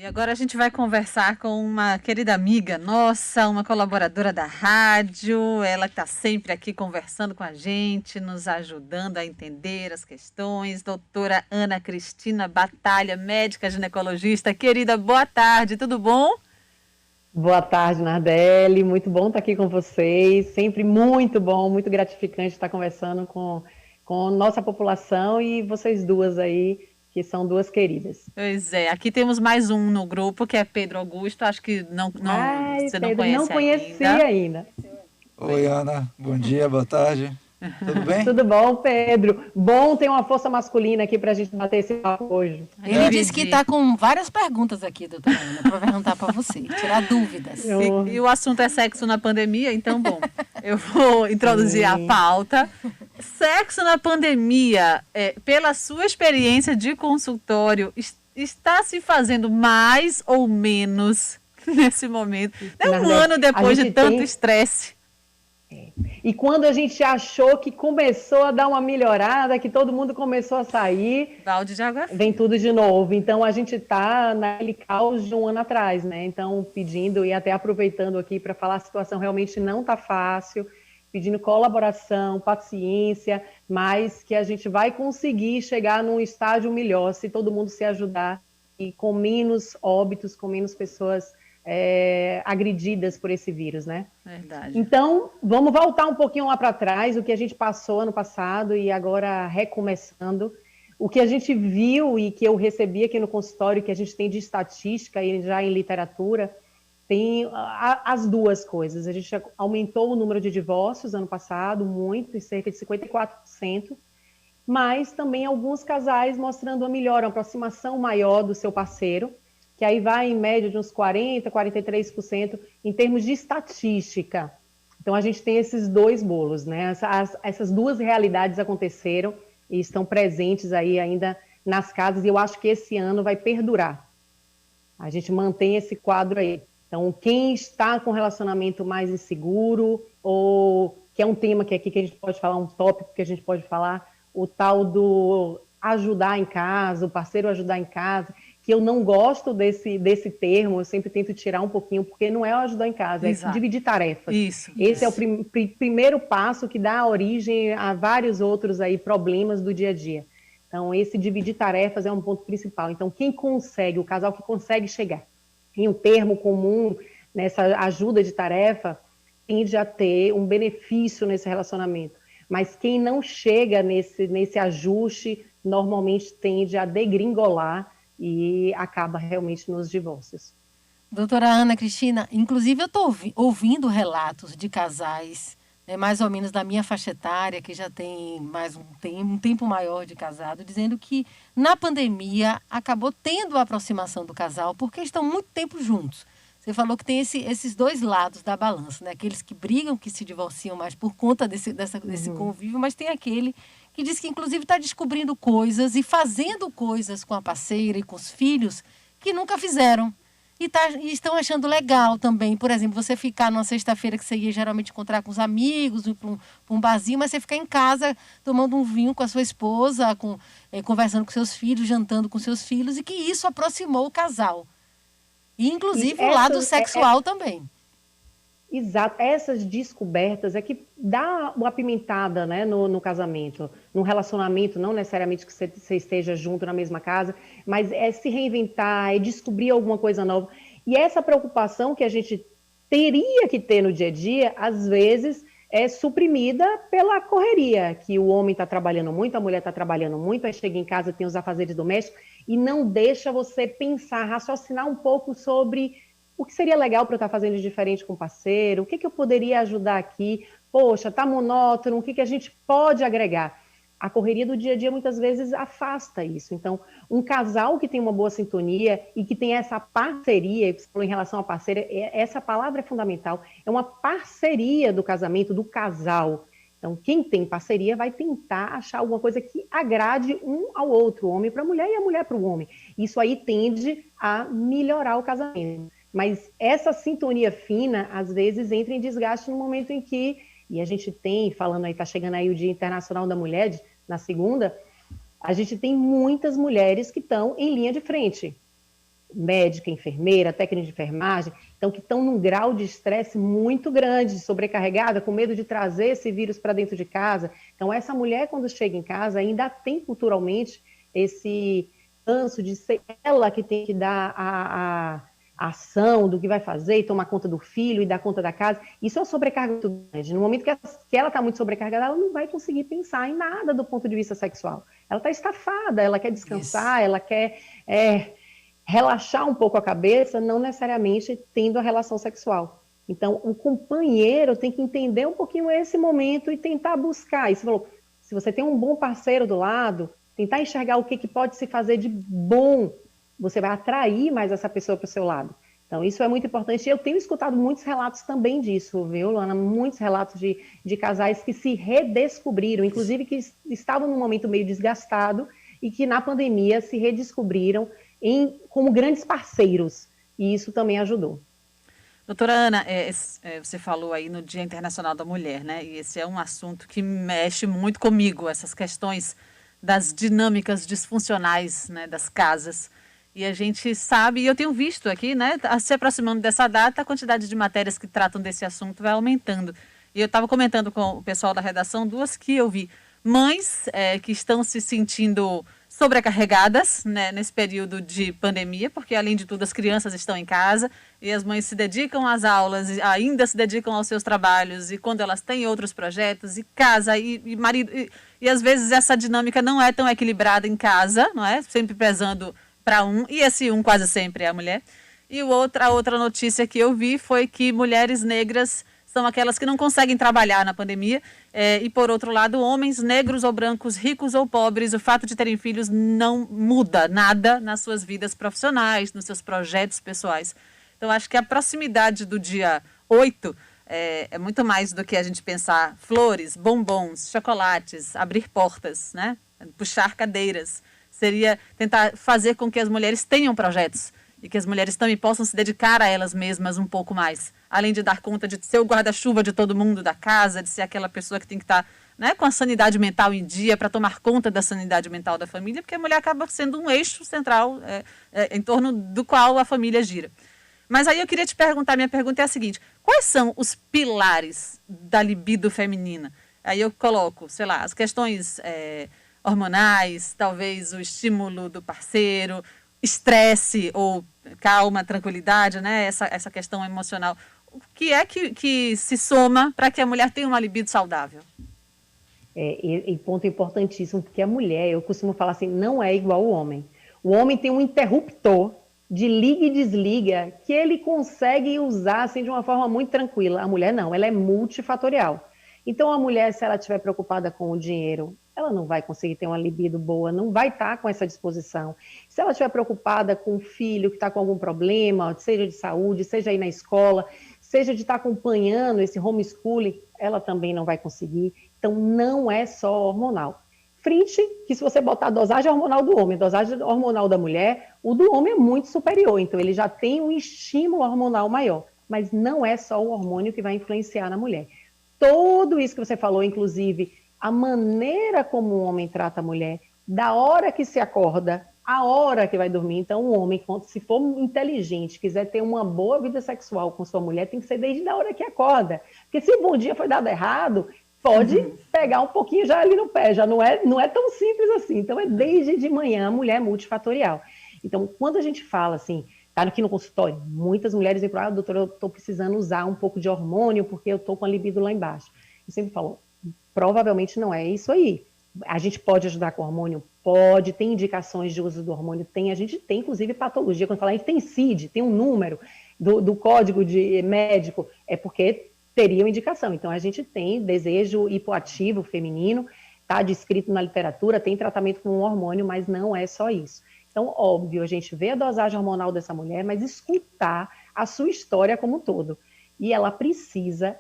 E agora a gente vai conversar com uma querida amiga nossa, uma colaboradora da rádio, ela que está sempre aqui conversando com a gente, nos ajudando a entender as questões, doutora Ana Cristina Batalha, médica ginecologista. Querida, boa tarde, tudo bom? Boa tarde, Nardelli. Muito bom estar aqui com vocês. Sempre muito bom, muito gratificante estar conversando com nossa população e vocês duas aí, que são duas queridas. Pois é, aqui temos mais um no grupo, que é Pedro Augusto, acho que Ai, você não Pedro, não conhece conheci ainda. ainda. Oi, Ana. Bom dia, boa tarde. Tudo bem? Tudo bom, Pedro? Bom ter uma força masculina aqui para a gente bater esse papo hoje. Ele É, disse que está com várias perguntas aqui, doutora Ana, para perguntar para você, tirar dúvidas. E o assunto é sexo na pandemia, então, bom, eu vou introduzir a pauta. Sexo na pandemia, pela sua experiência de consultório, está se fazendo mais ou menos nesse momento? É um ano depois de tanto estresse. E quando a gente achou que começou a dar uma melhorada, que todo mundo começou a sair, Balde de água fria. vem tudo de novo. Então, a gente está naquele caos de um ano atrás, né? Então, pedindo e até aproveitando aqui para falar, a situação realmente não está fácil, pedindo colaboração, paciência, mas que a gente vai conseguir chegar num estágio melhor se todo mundo se ajudar e com menos óbitos, com menos pessoas agredidas por esse vírus, né? Verdade. Então, vamos voltar um pouquinho lá para trás, o que a gente passou ano passado e agora recomeçando. O que a gente viu e que eu recebi aqui no consultório, que a gente tem de estatística e já em literatura, tem as duas coisas. A gente aumentou o número de divórcios ano passado, muito, em cerca de 54%, mas também alguns casais mostrando uma melhora, uma aproximação maior do seu parceiro, que aí vai em média de uns 40%, 43% em termos de estatística. Então, a gente tem esses dois bolos, né? Essas duas realidades aconteceram e estão presentes aí ainda nas casas, e eu acho que esse ano vai perdurar. A gente mantém esse quadro aí. Então, quem está com relacionamento mais inseguro, ou que é um tema que aqui que a gente pode falar, um tópico que a gente pode falar, o tal do ajudar em casa, o parceiro ajudar em casa, que eu não gosto desse termo, eu sempre tento tirar um pouquinho, porque não é ajudar em casa, Exato. É dividir tarefas. Isso. Esse é o primeiro passo que dá origem a vários outros aí problemas do dia a dia. Então, esse dividir tarefas é um ponto principal. Então, quem consegue, o casal que consegue chegar em um termo comum, nessa ajuda de tarefa, tende a ter um benefício nesse relacionamento. Mas quem não chega nesse ajuste, normalmente tende a degringolar e acaba realmente nos divórcios. Doutora Ana Cristina, inclusive eu estou ouvindo relatos de casais, né, mais ou menos da minha faixa etária, que já tem um tempo maior de casado, dizendo que na pandemia acabou tendo a aproximação do casal porque estão muito tempo juntos. Você falou que tem esses dois lados da balança, né? Aqueles que brigam, que se divorciam mais por conta desse convívio, mas tem aquele que diz que, inclusive, está descobrindo coisas e fazendo coisas com a parceira e com os filhos que nunca fizeram. E estão achando legal também. Por exemplo, você ficar numa sexta-feira que você ia geralmente encontrar com os amigos, ir para um barzinho, mas você ficar em casa tomando um vinho com a sua esposa, conversando com seus filhos, jantando com seus filhos, e que isso aproximou o casal. E, inclusive, o lado sexual também. Exato. Essas descobertas é que dá uma apimentada, né, no casamento, no relacionamento, não necessariamente que você esteja junto na mesma casa, mas é se reinventar, é descobrir alguma coisa nova. E essa preocupação que a gente teria que ter no dia a dia, às vezes, é suprimida pela correria, que o homem está trabalhando muito, a mulher está trabalhando muito, aí chega em casa, tem os afazeres domésticos, e não deixa você pensar, raciocinar um pouco sobre o que seria legal para eu estar fazendo de diferente com o parceiro, o que eu poderia ajudar aqui, poxa, está monótono, o que a gente pode agregar? A correria do dia a dia muitas vezes afasta isso. Então, um casal que tem uma boa sintonia e que tem essa parceria, você falou em relação à parceira, essa palavra é fundamental, é uma parceria do casamento, do casal. Então, quem tem parceria vai tentar achar alguma coisa que agrade um ao outro, o homem para a mulher e a mulher para o homem. Isso aí tende a melhorar o casamento. Mas essa sintonia fina, às vezes, entra em desgaste no momento em que, e a gente tem, falando aí, está chegando aí o Dia Internacional da Mulher, na segunda, a gente tem muitas mulheres que estão em linha de frente. médica, enfermeira, técnica de enfermagem, então que estão num grau de estresse muito grande, sobrecarregada, com medo de trazer esse vírus para dentro de casa. Então, essa mulher, quando chega em casa, ainda tem culturalmente esse canso de ser ela que tem que dar a ação do que vai fazer e tomar conta do filho e dar conta da casa. Isso é uma sobrecarga muito grande. No momento que ela está muito sobrecarregada, ela não vai conseguir pensar em nada do ponto de vista sexual. Ela está estafada, ela quer descansar, ela quer relaxar um pouco a cabeça, não necessariamente tendo a relação sexual. Então, o companheiro tem que entender um pouquinho esse momento e tentar buscar. E você falou, se você tem um bom parceiro do lado, tentar enxergar o que pode se fazer de bom, você vai atrair mais essa pessoa para o seu lado. Então, isso é muito importante. E eu tenho escutado muitos relatos também disso, viu, Luana? Muitos relatos de casais que se redescobriram, inclusive que estavam num momento meio desgastado e que na pandemia se redescobriram como grandes parceiros. E isso também ajudou. Doutora Ana, você falou aí no Dia Internacional da Mulher, né? E esse é um assunto que mexe muito comigo, essas questões das dinâmicas disfuncionais, né, das casas. E a gente sabe, e eu tenho visto aqui, né, se aproximando dessa data, a quantidade de matérias que tratam desse assunto vai aumentando. E eu estava comentando com o pessoal da redação, duas que eu vi. Mães que estão se sentindo sobrecarregadas, né, nesse período de pandemia, porque, além de tudo, as crianças estão em casa e as mães se dedicam às aulas, e ainda se dedicam aos seus trabalhos, e quando elas têm outros projetos, e casa, e marido... E às vezes essa dinâmica não é tão equilibrada em casa, não é? Sempre pesando para um, e esse um quase sempre é a mulher. E a outra notícia que eu vi foi que mulheres negras são aquelas que não conseguem trabalhar na pandemia, e por outro lado, homens negros ou brancos, ricos ou pobres, o fato de terem filhos não muda nada nas suas vidas profissionais, nos seus projetos pessoais. Então, acho que a proximidade do dia 8 é muito mais do que a gente pensar flores, bombons, chocolates, abrir portas, né? Puxar cadeiras. Seria tentar fazer com que as mulheres tenham projetos e que as mulheres também possam se dedicar a elas mesmas um pouco mais. Além de dar conta de ser o guarda-chuva de todo mundo da casa, de ser aquela pessoa que tem que estar, né, com a sanidade mental em dia para tomar conta da sanidade mental da família, porque a mulher acaba sendo um eixo central em torno do qual a família gira. Mas aí eu queria te perguntar, minha pergunta é a seguinte: quais são os pilares da libido feminina? Aí eu coloco, sei lá, as questões hormonais, talvez o estímulo do parceiro, estresse ou calma, tranquilidade, né? Essa questão emocional. O que é que se soma para que a mulher tenha uma libido saudável? E ponto importantíssimo, porque a mulher, eu costumo falar assim, não é igual ao homem. O homem tem um interruptor de liga e desliga que ele consegue usar assim, de uma forma muito tranquila. A mulher não, ela é multifatorial. Então a mulher, se ela estiver preocupada com o dinheiro, ela não vai conseguir ter uma libido boa, não vai estar com essa disposição. Se ela estiver preocupada com o filho que está com algum problema, seja de saúde, seja aí na escola, seja de estar acompanhando esse homeschooling, ela também não vai conseguir. Então não é só hormonal. Frente que se você botar a dosagem hormonal do homem, a dosagem hormonal da mulher, o do homem é muito superior, então ele já tem um estímulo hormonal maior, mas não é só o hormônio que vai influenciar na mulher. Tudo isso que você falou, inclusive, a maneira como o homem trata a mulher, da hora que se acorda, a hora que vai dormir. Então, o homem, se for inteligente, quiser ter uma boa vida sexual com sua mulher, tem que ser desde a hora que acorda. Porque se o bom dia foi dado errado, pode pegar um pouquinho já ali no pé, já não é tão simples assim. Então, é desde de manhã, a mulher é multifatorial. Então, quando a gente fala assim, tá aqui no consultório, muitas mulheres dizem, doutora, eu estou precisando usar um pouco de hormônio porque eu estou com a libido lá embaixo. Eu sempre falo, provavelmente não é isso aí. A gente pode ajudar com hormônio? Pode, tem indicações de uso do hormônio? Tem, a gente tem, inclusive, patologia. Quando fala, a gente tem CID, tem um número do código de médico, é porque teria uma indicação. Então, a gente tem desejo hipoativo feminino, está descrito na literatura, tem tratamento com um hormônio, mas não é só isso. Então, óbvio, a gente vê a dosagem hormonal dessa mulher, mas escutar a sua história como um todo. E ela precisa,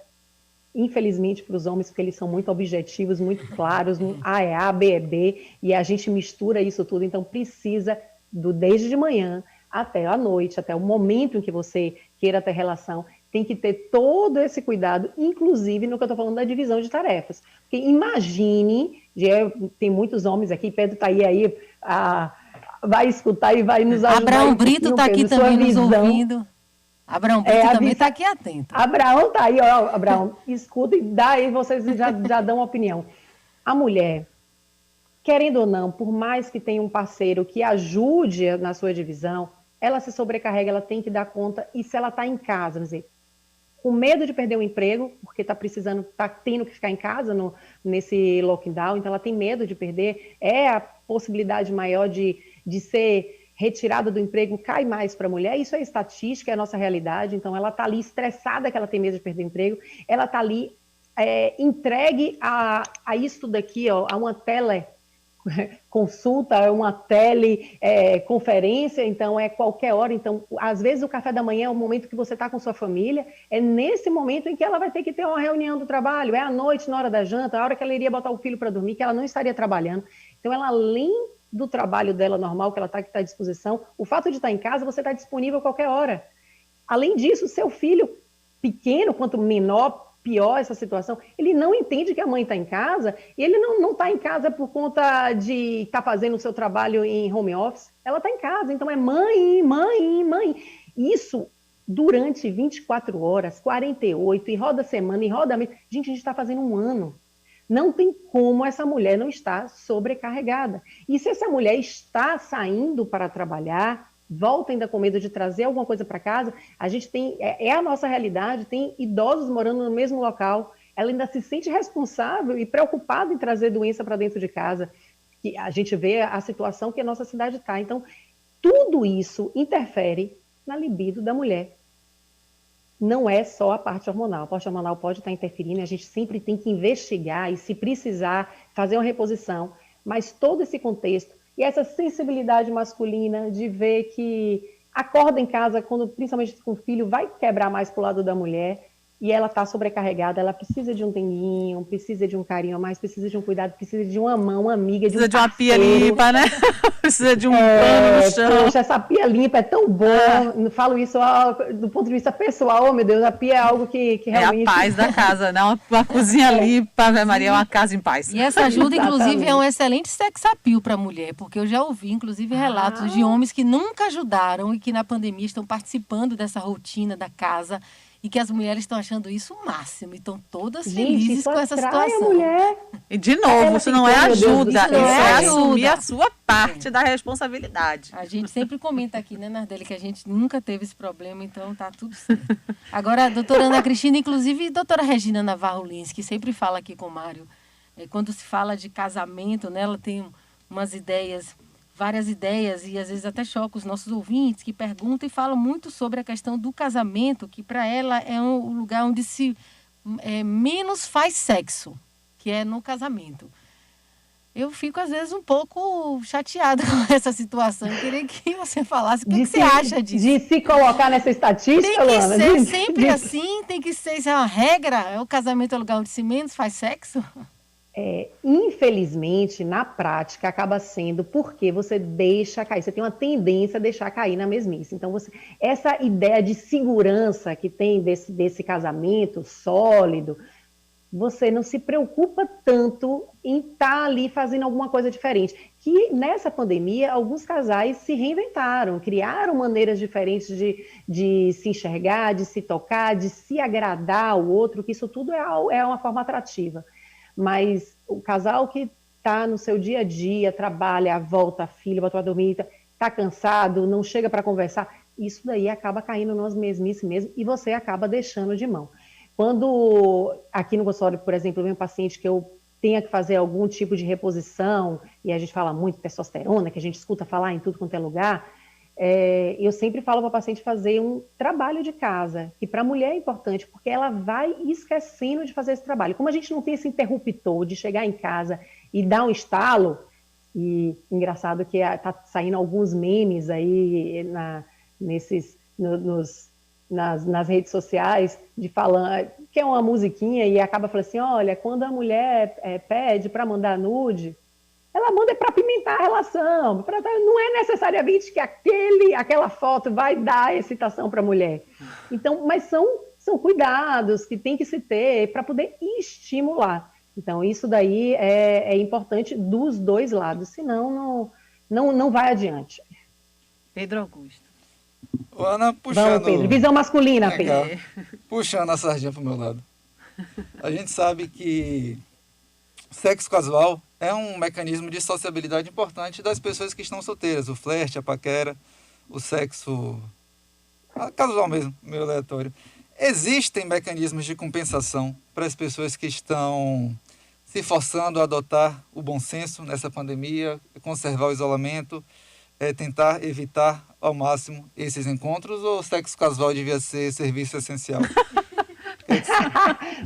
infelizmente para os homens, porque eles são muito objetivos, muito claros, A é A, B é B, e a gente mistura isso tudo, então precisa, desde de manhã até a noite, até o momento em que você queira ter relação, tem que ter todo esse cuidado, inclusive no que eu estou falando da divisão de tarefas. Porque imagine, tem muitos homens aqui, Pedro está aí vai escutar e vai nos ajudar. Abraão Brito está aqui também nos ouvindo. Abraão Brito também está aqui atento. Abraão está aí, ó, Abraão, escuta e daí vocês já dão opinião. A mulher, querendo ou não, por mais que tenha um parceiro que ajude na sua divisão, ela se sobrecarrega, ela tem que dar conta, e se ela está em casa, vamos dizer, com medo de perder o emprego, porque está tendo que ficar em casa nesse lockdown, então ela tem medo de perder, é a possibilidade maior de ser retirada do emprego, cai mais para a mulher, isso é estatística, é a nossa realidade, então ela está ali estressada que ela tem medo de perder o emprego, ela está ali entregue a isso daqui, ó, a uma teleconsulta, uma teleconferência, então é qualquer hora, então às vezes o café da manhã é o momento que você está com sua família, é nesse momento em que ela vai ter que ter uma reunião do trabalho, é à noite, na hora da janta, a hora que ela iria botar o filho para dormir, que ela não estaria trabalhando, então ela além do trabalho dela normal, que ela está à disposição, o fato de estar em casa, você está disponível a qualquer hora. Além disso, seu filho pequeno, quanto menor, pior essa situação, ele não entende que a mãe está em casa, e ele não está em casa por conta de estar fazendo o seu trabalho em home office, ela está em casa, então é mãe. Isso durante 24 horas, 48, e roda semana, e roda mês. Gente, a gente está fazendo um ano. Não tem como essa mulher não estar sobrecarregada. E se essa mulher está saindo para trabalhar, volta ainda com medo de trazer alguma coisa para casa, a gente tem, a nossa realidade, tem idosos morando no mesmo local, ela ainda se sente responsável e preocupada em trazer doença para dentro de casa. Que a gente vê a situação que a nossa cidade está. Então, tudo isso interfere na libido da mulher. Não é só a parte hormonal. A parte hormonal pode estar interferindo, a gente sempre tem que investigar e, se precisar, fazer uma reposição. Mas todo esse contexto e essa sensibilidade masculina de ver que acorda em casa, quando, principalmente com o filho, vai quebrar mais para o lado da mulher, e ela está sobrecarregada, ela precisa de um denguinho, precisa de um carinho a mais, precisa de um cuidado, precisa de uma mão, uma amiga, precisa de um parceiro. Precisa de uma pia limpa, né? Precisa de um pano no chão. Poxa, essa pia limpa é tão boa. Falo isso do ponto de vista pessoal, meu Deus, a pia é algo que realmente... É a paz da casa, né? Uma cozinha limpa, Ave Maria, é uma casa em paz. E essa ajuda, inclusive, é um excelente sex appeal para a mulher, porque eu já ouvi, inclusive, relatos de homens que nunca ajudaram e que na pandemia estão participando dessa rotina da casa, e que as mulheres estão achando isso o máximo, e estão todas felizes com essa situação. Mulher. E, de novo, isso não é ajuda, isso é assumir a sua parte da responsabilidade. A gente sempre comenta aqui, né, Nardelli, que a gente nunca teve esse problema, então tá tudo certo. Agora, a doutora Ana Cristina, inclusive, a doutora Regina Navarro Lins, que sempre fala aqui com o Mário, quando se fala de casamento, né, ela tem várias ideias, e às vezes até choca os nossos ouvintes, que perguntam e falam muito sobre a questão do casamento, que para ela é um lugar onde se menos faz sexo, que é no casamento. Eu fico, às vezes, um pouco chateada com essa situação. Eu queria que você falasse o que você acha disso. De se colocar nessa estatística, Luana? Tem que ser sempre assim? Tem que ser, isso é uma regra? O casamento é o lugar onde se menos faz sexo? Infelizmente, na prática, acaba sendo porque você deixa cair, você tem uma tendência a deixar cair na mesmice. Então, essa ideia de segurança que tem desse casamento sólido, você não se preocupa tanto em estar ali fazendo alguma coisa diferente. Que nessa pandemia, alguns casais se reinventaram, criaram maneiras diferentes de se enxergar, de se tocar, de se agradar ao outro, que isso tudo é uma forma atrativa. Mas o casal que está no seu dia a dia, trabalha, volta, filho, bota para dormir, está cansado, não chega para conversar, isso daí acaba caindo nas mesmice mesmo e você acaba deixando de mão. Quando aqui no consultório, por exemplo, vem um paciente que eu tenha que fazer algum tipo de reposição, e a gente fala muito de testosterona, que a gente escuta falar em tudo quanto é lugar, eu sempre falo para a paciente fazer um trabalho de casa, que para a mulher é importante, porque ela vai esquecendo de fazer esse trabalho. Como a gente não tem esse interruptor de chegar em casa e dar um estalo, e engraçado que está saindo alguns memes aí nas redes sociais, de falar que é uma musiquinha e acaba falando assim, olha, quando a mulher pede para mandar nude, ela manda para apimentar a relação. Não é necessariamente que aquela foto vai dar excitação para a mulher. Então, mas são cuidados que tem que se ter para poder estimular. Então, isso daí é importante dos dois lados, senão não vai adiante. Pedro Augusto. Ô, Ana, Vamos, Pedro. Visão masculina, Legal. Pedro. Puxando a sardinha pro meu lado. A gente sabe que sexo casual é um mecanismo de sociabilidade importante das pessoas que estão solteiras. O flerte, a paquera, o sexo casual mesmo, meio aleatório. Existem mecanismos de compensação para as pessoas que estão se forçando a adotar o bom senso nessa pandemia, conservar o isolamento, tentar evitar ao máximo esses encontros, ou o sexo casual devia ser serviço essencial?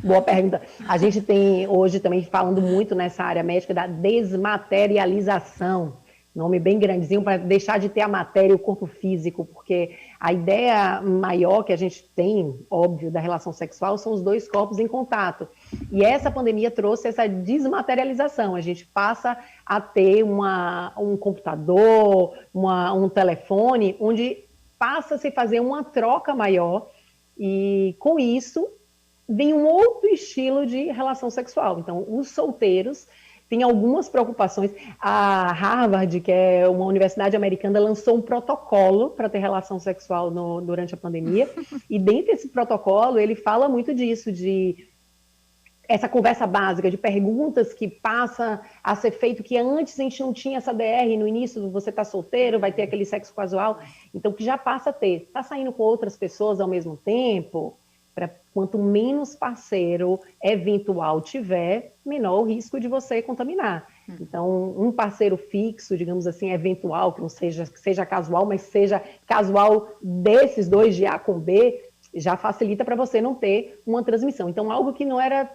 Boa pergunta. A gente tem hoje também falando muito nessa área médica da desmaterialização, nome bem grandezinho, para deixar de ter a matéria e o corpo físico, porque a ideia maior que a gente tem, óbvio, da relação sexual são os dois corpos em contato. E essa pandemia trouxe essa desmaterialização. A gente passa a ter um computador, um telefone, onde passa a se fazer uma troca maior, e com isso vem um outro estilo de relação sexual. Então, os solteiros têm algumas preocupações. A Harvard, que é uma universidade americana, lançou um protocolo para ter relação sexual durante a pandemia, e dentro desse protocolo ele fala muito disso, de essa conversa básica, de perguntas que passa a ser feito, que antes a gente não tinha essa DR, no início você está solteiro, vai ter aquele sexo casual, então que já passa a ter. Está saindo com outras pessoas ao mesmo tempo? Quanto menos parceiro eventual tiver, menor o risco de você contaminar. Então, um parceiro fixo, digamos assim, eventual, que não seja casual, mas seja casual desses dois, de A com B, já facilita para você não ter uma transmissão. Então, algo que não era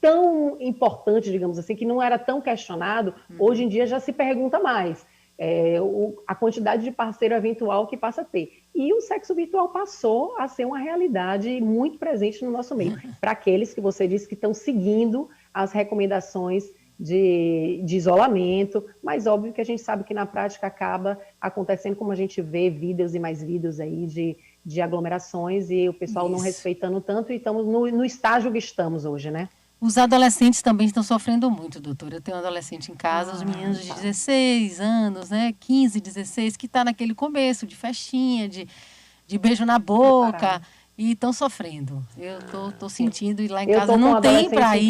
tão importante, digamos assim, que não era tão questionado, hoje em dia já se pergunta mais. A quantidade de parceiro eventual que passa a ter. E o sexo virtual passou a ser uma realidade muito presente no nosso meio. Para aqueles que você disse que estão seguindo as recomendações de isolamento, mas óbvio que a gente sabe que na prática acaba acontecendo, como a gente vê vídeos e mais vídeos aí de aglomerações, e o pessoal não respeitando tanto, e estamos no estágio que estamos hoje, né? Os adolescentes também estão sofrendo muito, doutora. Eu tenho um adolescente em casa, os meninos de 16 anos, né, 15, 16, que está naquele começo de festinha, de beijo na boca, e estão sofrendo. Eu tô sentindo, e lá em casa não tem para ir,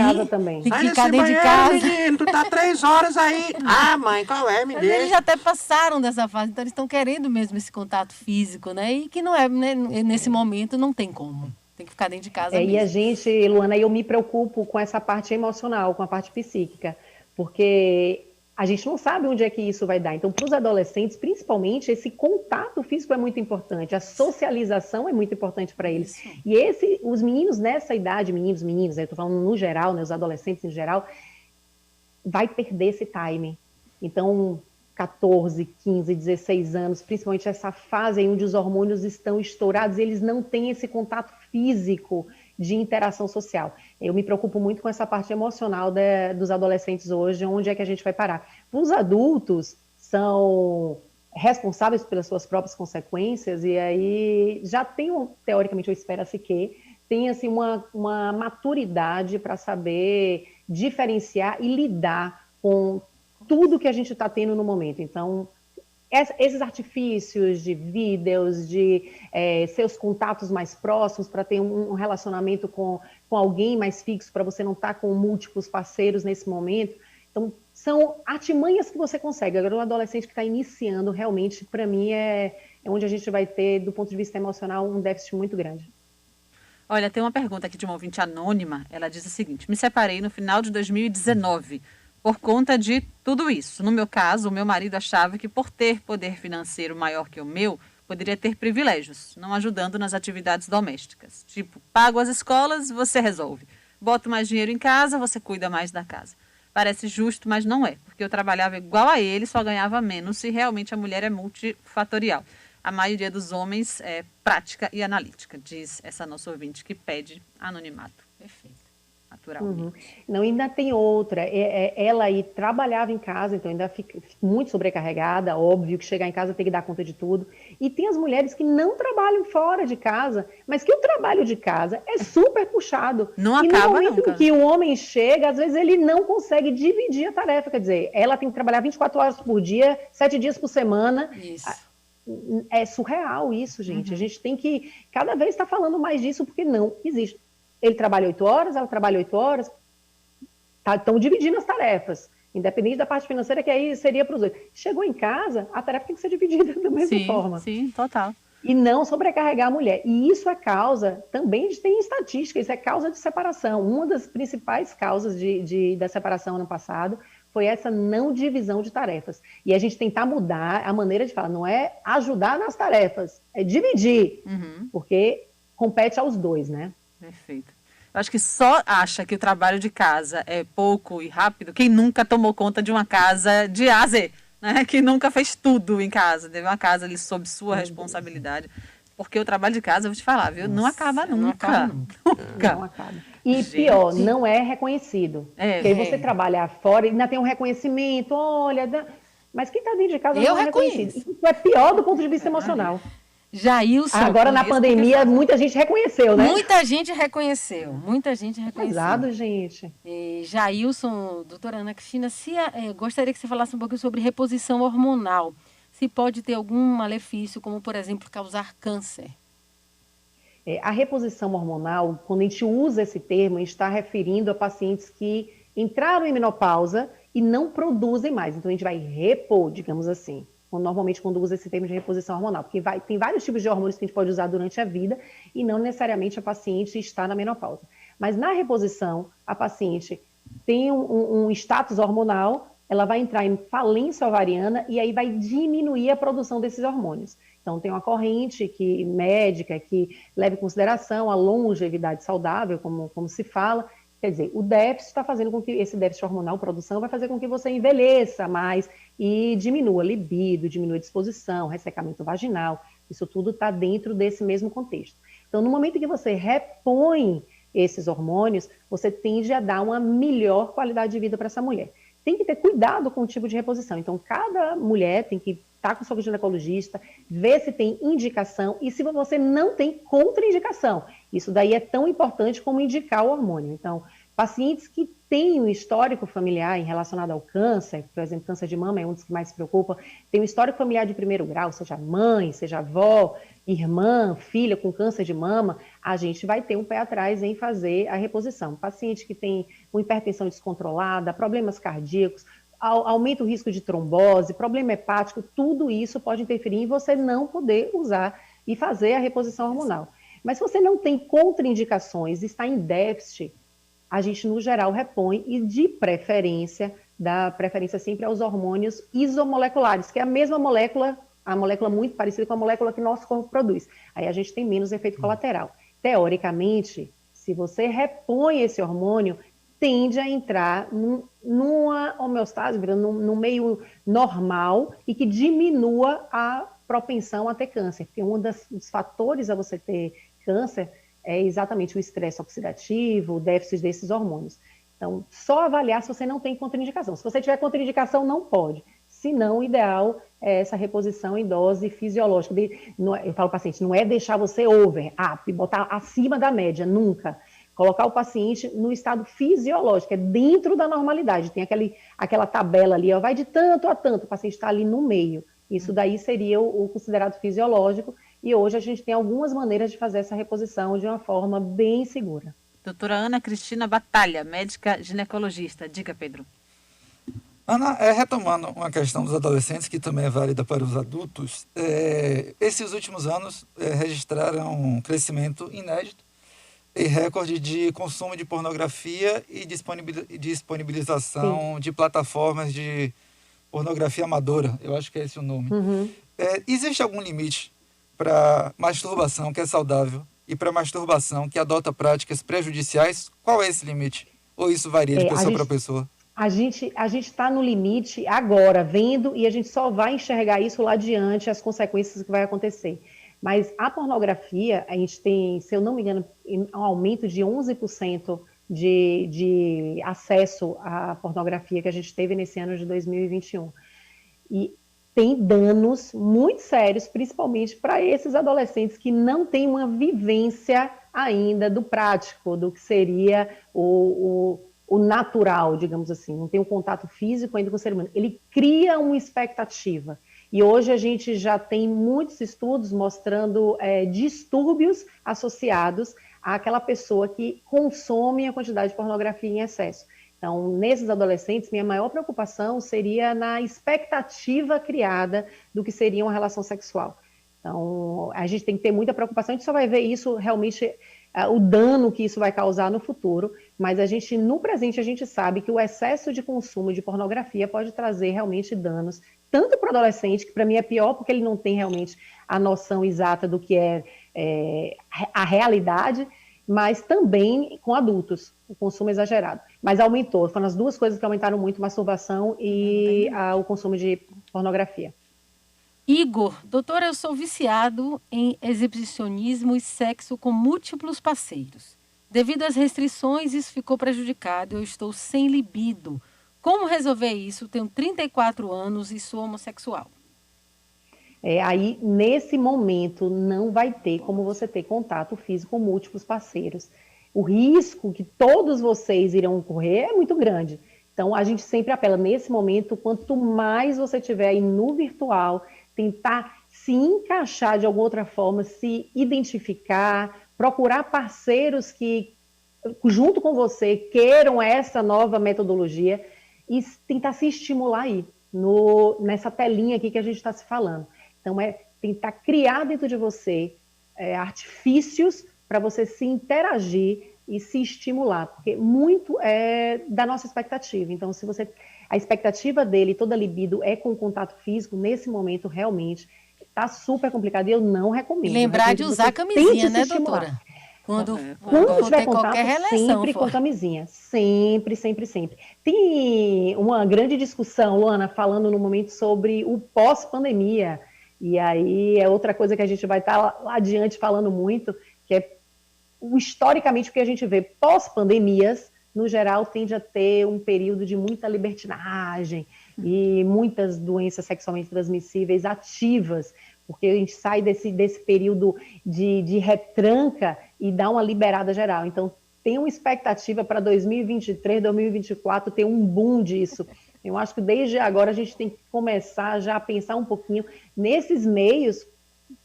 tem que ficar dentro de casa. Menino, tu tá 3 horas aí. Ah, mãe, qual é, menino? Mas eles já até passaram dessa fase, então eles estão querendo mesmo esse contato físico, né, e que não é, né, nesse momento não tem como. Tem que ficar dentro de casa mesmo. E a gente, Luana, eu me preocupo com essa parte emocional, com a parte psíquica, porque a gente não sabe onde é que isso vai dar. Então, para os adolescentes, principalmente, esse contato físico é muito importante, a socialização é muito importante para eles. Isso. E os meninos nessa idade, meninos, eu estou falando no geral, né, os adolescentes em geral, vai perder esse time. Então, 14, 15, 16 anos, principalmente essa fase aí onde os hormônios estão estourados, eles não têm esse contato físico de interação social. Eu me preocupo muito com essa parte emocional dos adolescentes hoje, onde é que a gente vai parar. Os adultos são responsáveis pelas suas próprias consequências, e aí já tem, teoricamente, ou espera-se que tenha assim, uma maturidade para saber diferenciar e lidar com tudo que a gente está tendo no momento. Então, esses artifícios de vídeos, de seus contatos mais próximos, para ter um relacionamento com alguém mais fixo, para você não estar com múltiplos parceiros nesse momento. Então, são artimanhas que você consegue. Agora, o adolescente que está iniciando, realmente, para mim, é onde a gente vai ter, do ponto de vista emocional, um déficit muito grande. Olha, tem uma pergunta aqui de uma ouvinte anônima. Ela diz o seguinte: me separei no final de 2019. Por conta de tudo isso. No meu caso, o meu marido achava que por ter poder financeiro maior que o meu, poderia ter privilégios, não ajudando nas atividades domésticas. Tipo, pago as escolas, você resolve. Boto mais dinheiro em casa, você cuida mais da casa. Parece justo, mas não é, porque eu trabalhava igual a ele, só ganhava menos, e realmente a mulher é multifatorial. A maioria dos homens é prática e analítica, diz essa nossa ouvinte que pede anonimato. Perfeito. naturalmente. Não, ainda tem outra. Ela aí trabalhava em casa, então ainda fica muito sobrecarregada, óbvio que chegar em casa tem que dar conta de tudo. E tem as mulheres que não trabalham fora de casa, mas que o trabalho de casa é super puxado. Não E no acaba momento nunca. em que o homem chega, às vezes ele não consegue dividir a tarefa. Quer dizer, ela tem que trabalhar 24 horas por dia, 7 dias por semana. Isso. É surreal isso, gente. A gente tem que cada vez estar falando mais disso, porque não existe. Ele trabalha 8 horas, ela trabalha 8 horas, estão dividindo as tarefas, independente da parte financeira, que aí seria para os dois. Chegou em casa, a tarefa tem que ser dividida da mesma forma. Sim, total. E não sobrecarregar a mulher. E isso é causa, também tem estatística, isso é causa de separação. Uma das principais causas da separação ano passado foi essa não divisão de tarefas. E a gente tentar mudar a maneira de falar, não é ajudar nas tarefas, é dividir, porque compete aos dois, né? Perfeito. Eu acho que só acha que o trabalho de casa é pouco e rápido quem nunca tomou conta de uma casa de A a Z, né? Que nunca fez tudo em casa, teve uma casa ali sob sua responsabilidade. Porque o trabalho de casa, eu vou te falar, viu? Não acaba nunca. não acaba Nunca. Não acaba. E Gente. pior, não é reconhecido. Porque aí você trabalhar fora, ainda tem um reconhecimento, olha, mas quem está dentro de casa não é reconhecido. Isso é pior do ponto de vista emocional. Jailson. Agora, na pandemia, muita gente reconheceu, né? Muita gente reconheceu. Pesado, gente. Jailson, doutora Ana Cristina, gostaria que você falasse um pouquinho sobre reposição hormonal. Se pode ter algum malefício, como, por exemplo, causar câncer. A reposição hormonal, quando a gente usa esse termo, a gente está referindo a pacientes que entraram em menopausa e não produzem mais. Então, a gente vai repor, digamos assim. Normalmente quando usa esse termo de reposição hormonal, porque tem vários tipos de hormônios que a gente pode usar durante a vida e não necessariamente a paciente está na menopausa. Mas na reposição, a paciente tem um status hormonal, ela vai entrar em falência ovariana e aí vai diminuir a produção desses hormônios. Então tem uma corrente médica que leva em consideração a longevidade saudável, como se fala. Quer dizer, o déficit está fazendo com que esse déficit hormonal, produção, vai fazer com que você envelheça mais e diminua a libido, diminua a disposição, ressecamento vaginal. Isso tudo está dentro desse mesmo contexto. Então, no momento que você repõe esses hormônios, você tende a dar uma melhor qualidade de vida para essa mulher. Tem que ter cuidado com o tipo de reposição. Então, cada mulher tem que estar com o seu ginecologista, ver se tem indicação e se você não tem contraindicação. Isso daí é tão importante como indicar o hormônio. Então, pacientes que têm um histórico familiar relacionado ao câncer, por exemplo, câncer de mama é um dos que mais se preocupa, tem um histórico familiar de primeiro grau, seja mãe, seja avó, irmã, filha com câncer de mama, a gente vai ter um pé atrás em fazer a reposição. Paciente que tem uma hipertensão descontrolada, problemas cardíacos, aumenta o risco de trombose, problema hepático, tudo isso pode interferir em você não poder usar e fazer a reposição hormonal. Mas se você não tem contraindicações, está em déficit, a gente, no geral, repõe e, de preferência, dá preferência sempre aos hormônios isomoleculares, que é a mesma molécula, a molécula muito parecida com a molécula que nosso corpo produz. Aí a gente tem menos efeito colateral. Teoricamente, se você repõe esse hormônio, tende a entrar numa homeostase, num meio normal e que diminua a propensão a ter câncer. Porque um dos fatores a você ter câncer é exatamente o estresse oxidativo, o déficit desses hormônios. Então, só avaliar se você não tem contraindicação. Se você tiver contraindicação, não pode. Se não, o ideal é essa reposição em dose fisiológica. Eu falo ao paciente, não é deixar você botar acima da média, nunca. Colocar o paciente no estado fisiológico, é dentro da normalidade. Tem aquela tabela ali, vai de tanto a tanto, o paciente está ali no meio. Isso daí seria o considerado fisiológico, e hoje a gente tem algumas maneiras de fazer essa reposição de uma forma bem segura. Doutora Ana Cristina Batalha, médica ginecologista. Diga, Pedro. Ana, retomando uma questão dos adolescentes, que também é válida para os adultos, esses últimos anos registraram um crescimento inédito e recorde de consumo de pornografia e disponibilização de plataformas de pornografia amadora. Eu acho que é esse o nome. Existe algum limite para masturbação que é saudável e para masturbação que adota práticas prejudiciais? Qual é esse limite? Ou isso varia de pessoa para pessoa? A gente está no limite agora, vendo, e a gente só vai enxergar isso lá adiante, as consequências que vai acontecer. Mas a pornografia, a gente tem, se eu não me engano, um aumento de 11% de acesso à pornografia que a gente teve nesse ano de 2021. E tem danos muito sérios, principalmente para esses adolescentes que não têm uma vivência ainda do prático, do que seria o natural, digamos assim, não tem um contato físico ainda com o ser humano. Ele cria uma expectativa. E hoje a gente já tem muitos estudos mostrando distúrbios associados àquela pessoa que consome a quantidade de pornografia em excesso. Então, nesses adolescentes, minha maior preocupação seria na expectativa criada do que seria uma relação sexual. Então, a gente tem que ter muita preocupação, a gente só vai ver isso realmente, o dano que isso vai causar no futuro, mas no presente, a gente sabe que o excesso de consumo de pornografia pode trazer realmente danos, tanto para o adolescente, que para mim é pior, porque ele não tem realmente a noção exata do que é a realidade, mas também com adultos, o consumo exagerado. Mas aumentou, foram as duas coisas que aumentaram muito, masturbação e o consumo de pornografia. Igor, doutora, eu sou viciado em exibicionismo e sexo com múltiplos parceiros. Devido às restrições, isso ficou prejudicado, eu estou sem libido. Como resolver isso? Tenho 34 anos e sou homossexual. Aí, nesse momento, não vai ter como você ter contato físico com múltiplos parceiros. O risco que todos vocês irão correr é muito grande. Então, a gente sempre apela, nesse momento, quanto mais você tiver aí no virtual, tentar se encaixar de alguma outra forma, se identificar, procurar parceiros que, junto com você, queiram essa nova metodologia e tentar se estimular aí, nessa telinha aqui que a gente está se falando. Então, tentar criar dentro de você artifícios para você se interagir e se estimular, porque muito é da nossa expectativa. Então, se a expectativa dele, toda a libido é com o contato físico, nesse momento, realmente, está super complicado e eu não recomendo. Lembrar de usar camisinha, né, doutora? Quando tiver contato, qualquer relação, sempre com camisinha. Sempre, sempre, sempre. Tem uma grande discussão, Luana, falando no momento sobre o pós-pandemia. E aí é outra coisa que a gente vai estar lá adiante falando muito, que é historicamente o que a gente vê pós-pandemias, no geral, tende a ter um período de muita libertinagem e muitas doenças sexualmente transmissíveis ativas, porque a gente sai desse período de retranca e dá uma liberada geral. Então, tem uma expectativa para 2023, 2024 ter um boom disso. Eu acho que desde agora a gente tem que começar já a pensar um pouquinho nesses meios,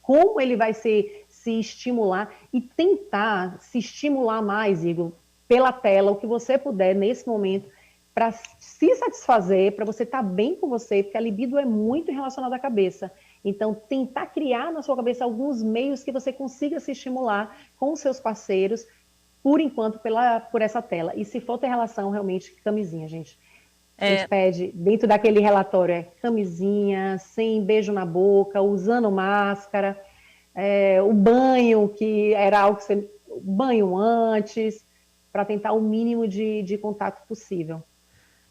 como ele vai se estimular e tentar se estimular mais, Igor, pela tela, o que você puder nesse momento, para se satisfazer, para você estar bem com você, porque a libido é muito relacionada à cabeça. Então, tentar criar na sua cabeça alguns meios que você consiga se estimular com os seus parceiros, por enquanto, por essa tela. E se for ter relação, realmente, camisinha, gente. A gente pede, dentro daquele relatório, camisinha, sem beijo na boca, usando máscara, o banho, que era algo que você... banho antes, para tentar o mínimo de contato possível.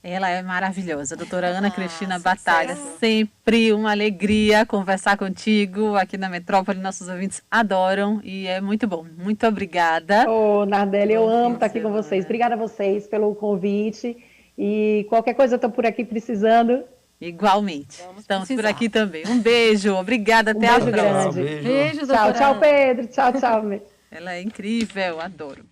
Ela é maravilhosa, a doutora Ana Cristina Batalha, sempre uma alegria conversar contigo aqui na Metrópole, nossos ouvintes adoram e é muito bom. Muito obrigada. Ô, Nardelli, eu amo estar aqui com vocês. Obrigada a vocês pelo convite e qualquer coisa eu estou por aqui precisando. Igualmente, estamos por aqui também. Um beijo, obrigada, até a próxima. Grande. Beijo, doutora. Tchau, Pedro. Tchau. Ela é incrível, adoro.